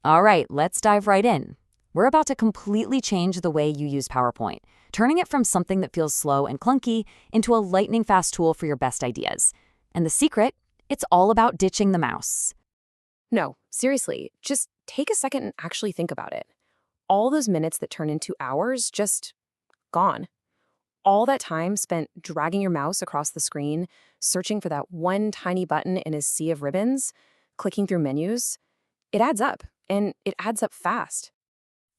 All right, let's dive right in. We're about to completely change the way you use PowerPoint, turning it from something that feels slow and clunky into a lightning-fast tool for your best ideas. And the secret? It's all about ditching the mouse. No, seriously, just take a second and actually think about it. All those minutes that turn into hours, just gone. All that time spent dragging your mouse across the screen, searching for that one tiny button in a sea of ribbons, clicking through menus, it adds up, and it adds up fast.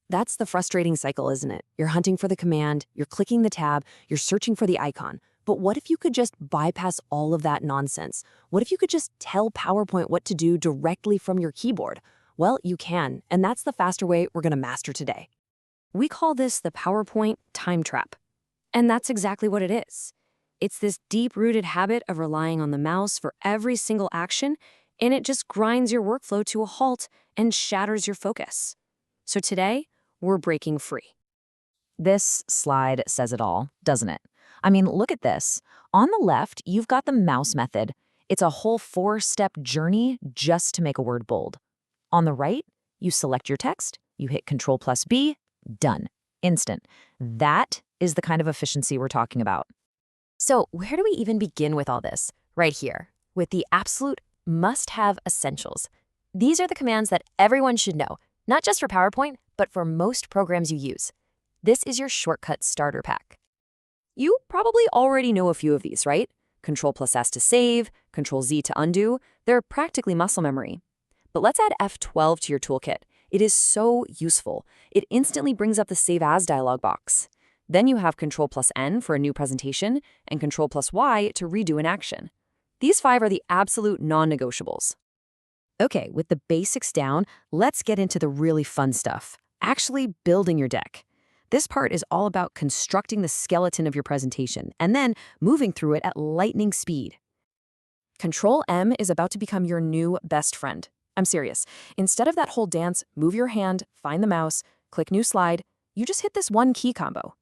That's the frustrating cycle, isn't it? You're hunting for the command, you're clicking the tab, you're searching for the icon. But what if you could just bypass all of that nonsense? What if you could just tell PowerPoint what to do directly from your keyboard? Well, you can, and that's the faster way we're going to master today. We call this the PowerPoint time trap. And that's exactly what it is. It's this deep-rooted habit of relying on the mouse for every single action, and it just grinds your workflow to a halt and shatters your focus. So today, we're breaking free. This slide says it all, doesn't it? I mean, look at this. On the left, you've got the mouse method. It's a whole 4-step journey just to make a word bold. On the right, you select your text, you hit Control+B, done. Instant. That is the kind of efficiency we're talking about. So where do we even begin with all this? Right here, with the absolute must-have essentials. These are the commands that everyone should know, not just for PowerPoint, but for most programs you use. This is your shortcut starter pack. You probably already know a few of these, right? Control+S to save, Control+Z to undo. They're practically muscle memory. But let's add F12 to your toolkit. It is so useful. It instantly brings up the Save As dialog box. Then you have Control+N for a new presentation and Control+Y to redo an action. These 5 are the absolute non-negotiables. Okay, with the basics down, let's get into the really fun stuff, actually building your deck. This part is all about constructing the skeleton of your presentation and then moving through it at lightning speed. Control-M is about to become your new best friend. I'm serious. Instead of that whole dance, move your hand, find the mouse, click new slide, you just hit this one key combo.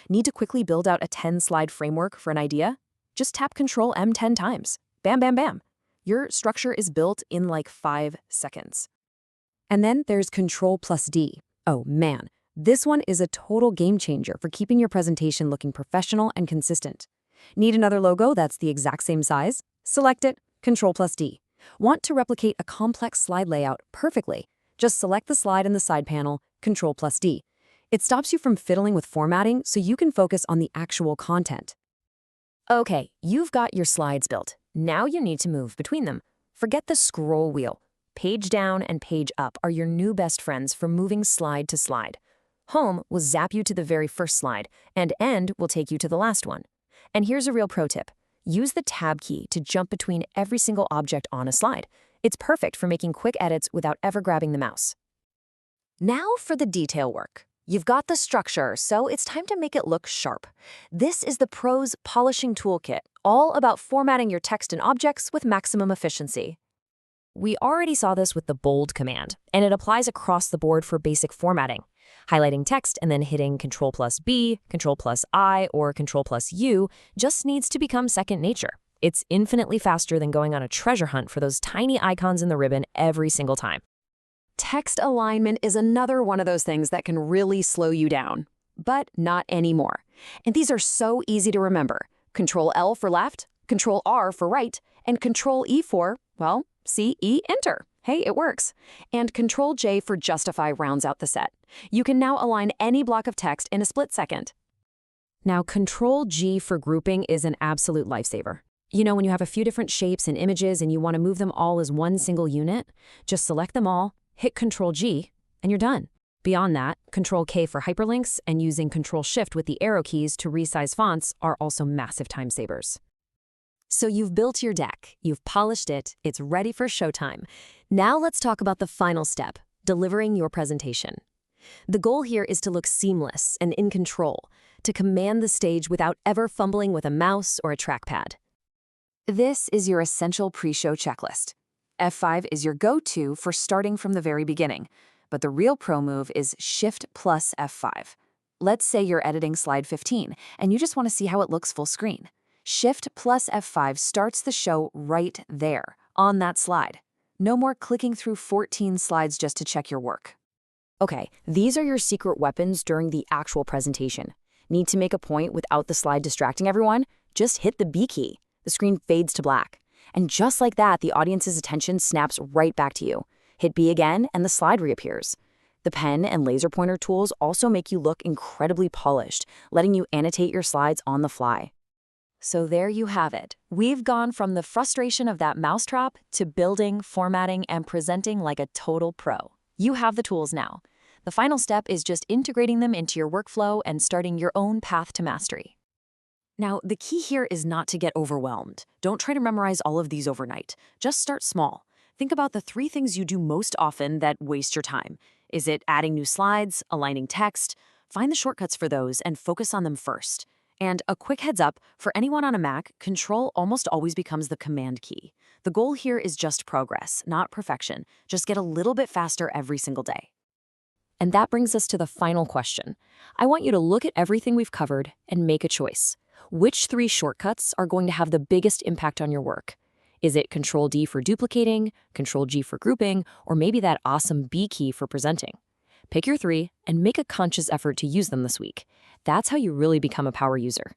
Need to quickly build out a 10-slide framework for an idea? Just tap Control-M 10 times. Bam, bam, bam. Your structure is built in like 5 seconds. And then there's Control+D. Oh man, this one is a total game changer for keeping your presentation looking professional and consistent. Need another logo that's the exact same size? Select it, Control+D. Want to replicate a complex slide layout perfectly? Just select the slide in the side panel, Control+D. It stops you from fiddling with formatting so you can focus on the actual content. Okay, you've got your slides built. Now you need to move between them. Forget the scroll wheel. Page down and page up are your new best friends for moving slide to slide. Home will zap you to the very first slide, and End will take you to the last one. And here's a real pro tip. Use the Tab key to jump between every single object on a slide. It's perfect for making quick edits without ever grabbing the mouse. Now for the detail work. You've got the structure, so it's time to make it look sharp. This is the Pro's Polishing Toolkit, all about formatting your text and objects with maximum efficiency. We already saw this with the bold command, and it applies across the board for basic formatting. Highlighting text and then hitting Control+B, Control+I, or Control+U just needs to become second nature. It's infinitely faster than going on a treasure hunt for those tiny icons in the ribbon every single time. Text alignment is another one of those things that can really slow you down, but not anymore. And these are so easy to remember. Control-L for left, Control-R for right, and Control-E for, well, C-E, enter. Hey, it works. And Control-J for justify rounds out the set. You can now align any block of text in a split second. Now, Control-G for grouping is an absolute lifesaver. You know, when you have a few different shapes and images and you want to move them all as one single unit, just select them all, hit Control-G, and you're done. Beyond that, Control-K for hyperlinks and using Control-Shift with the arrow keys to resize fonts are also massive time savers. So you've built your deck, you've polished it, it's ready for showtime. Now let's talk about the final step, delivering your presentation. The goal here is to look seamless and in control, to command the stage without ever fumbling with a mouse or a trackpad. This is your essential pre-show checklist. F5 is your go-to for starting from the very beginning, but the real pro move is Shift plus F5. Let's say you're editing slide 15 and you just want to see how it looks full screen. Shift plus F5 starts the show right there, on that slide. No more clicking through 14 slides just to check your work. Okay, these are your secret weapons during the actual presentation. Need to make a point without the slide distracting everyone? Just hit the B key. The screen fades to black. And just like that, the audience's attention snaps right back to you. Hit B again, and the slide reappears. The pen and laser pointer tools also make you look incredibly polished, letting you annotate your slides on the fly. So there you have it. We've gone from the frustration of that mousetrap to building, formatting, and presenting like a total pro. You have the tools now. The final step is just integrating them into your workflow and starting your own path to mastery. Now, the key here is not to get overwhelmed. Don't try to memorize all of these overnight. Just start small. Think about the 3 things you do most often that waste your time. Is it adding new slides, aligning text? Find the shortcuts for those and focus on them first. And a quick heads up, for anyone on a Mac, Control almost always becomes the Command key. The goal here is just progress, not perfection. Just get a little bit faster every single day. And that brings us to the final question. I want you to look at everything we've covered and make a choice. Which 3 shortcuts are going to have the biggest impact on your work? Is it Control-D for duplicating, Control-G for grouping, or maybe that awesome B key for presenting? Pick your 3 and make a conscious effort to use them this week. That's how you really become a power user.